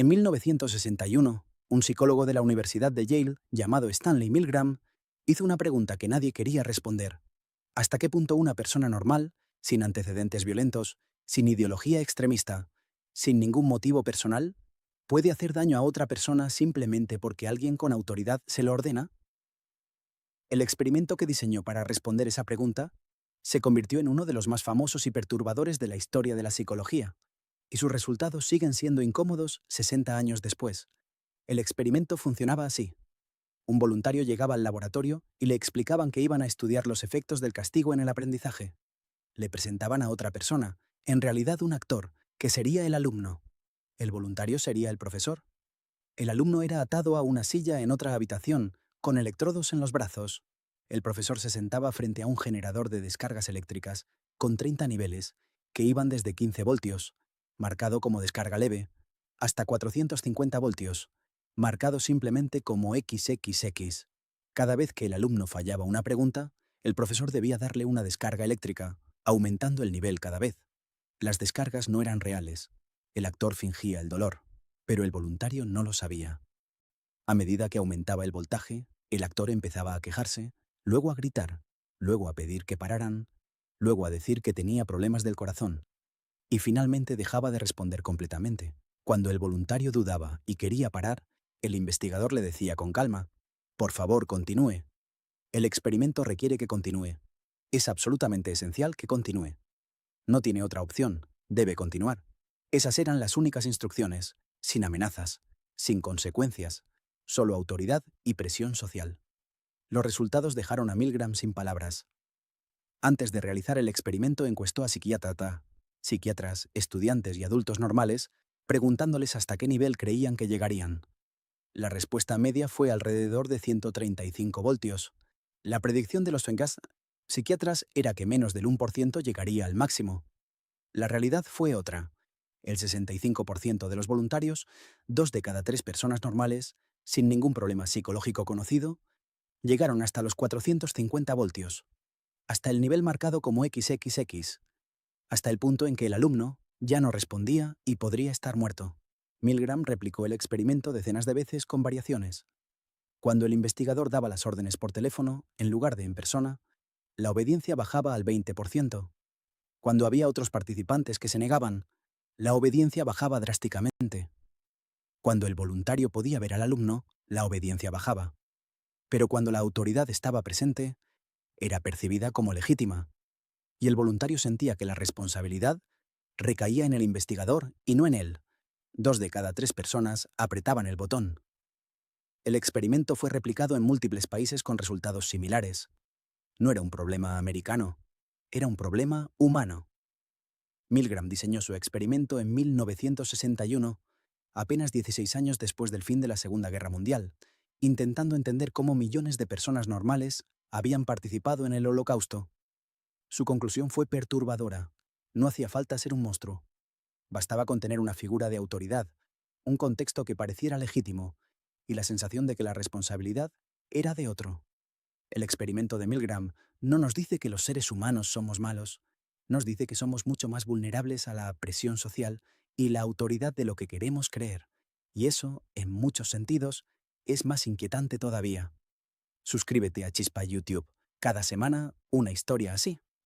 En 1961, un psicólogo de la Universidad de Yale, llamado Stanley Milgram, hizo una pregunta que nadie quería responder. ¿Hasta qué punto una persona normal, sin antecedentes violentos, sin ideología extremista, sin ningún motivo personal, puede hacer daño a otra persona simplemente porque alguien con autoridad se lo ordena? El experimento que diseñó para responder esa pregunta se convirtió en uno de los más famosos y perturbadores de la historia de la psicología, y sus resultados siguen siendo incómodos 60 años después. El experimento funcionaba así. Un voluntario llegaba al laboratorio y le explicaban que iban a estudiar los efectos del castigo en el aprendizaje. Le presentaban a otra persona, en realidad un actor, que sería el alumno. El voluntario sería el profesor. El alumno era atado a una silla en otra habitación, con electrodos en los brazos. El profesor se sentaba frente a un generador de descargas eléctricas, con 30 niveles, que iban desde 15 voltios, marcado como descarga leve, hasta 450 voltios, marcado simplemente como XXX. Cada vez que el alumno fallaba una pregunta, el profesor debía darle una descarga eléctrica, aumentando el nivel cada vez. Las descargas no eran reales. El actor fingía el dolor, pero el voluntario no lo sabía. A medida que aumentaba el voltaje, el actor empezaba a quejarse, luego a gritar, luego a pedir que pararan, luego a decir que tenía problemas del corazón, y finalmente dejaba de responder completamente. Cuando el voluntario dudaba y quería parar, el investigador le decía con calma: «Por favor, continúe. El experimento requiere que continúe. Es absolutamente esencial que continúe. No tiene otra opción, debe continuar». Esas eran las únicas instrucciones, sin amenazas, sin consecuencias, solo autoridad y presión social. Los resultados dejaron a Milgram sin palabras. Antes de realizar el experimento encuestó a psiquiatras, estudiantes y adultos normales, preguntándoles hasta qué nivel creían que llegarían. La respuesta media fue alrededor de 135 voltios. La predicción de los psiquiatras era que menos del 1% llegaría al máximo. La realidad fue otra. El 65% de los voluntarios, 2 de cada 3 personas normales, sin ningún problema psicológico conocido, llegaron hasta los 450 voltios, hasta el nivel marcado como XXX, hasta el punto en que el alumno ya no respondía y podría estar muerto. Milgram replicó el experimento decenas de veces con variaciones. Cuando el investigador daba las órdenes por teléfono, en lugar de en persona, la obediencia bajaba al 20%. Cuando había otros participantes que se negaban, la obediencia bajaba drásticamente. Cuando el voluntario podía ver al alumno, la obediencia bajaba. Pero cuando la autoridad estaba presente, era percibida como legítima, y el voluntario sentía que la responsabilidad recaía en el investigador y no en él. 2 de cada 3 personas apretaban el botón. El experimento fue replicado en múltiples países con resultados similares. No era un problema americano, era un problema humano. Milgram diseñó su experimento en 1961, apenas 16 años después del fin de la Segunda Guerra Mundial, intentando entender cómo millones de personas normales habían participado en el Holocausto. Su conclusión fue perturbadora. No hacía falta ser un monstruo. Bastaba con tener una figura de autoridad, un contexto que pareciera legítimo, y la sensación de que la responsabilidad era de otro. El experimento de Milgram no nos dice que los seres humanos somos malos, nos dice que somos mucho más vulnerables a la presión social y la autoridad de lo que queremos creer, y eso, en muchos sentidos, es más inquietante todavía. Suscríbete a Chispa YouTube. Cada semana, una historia así.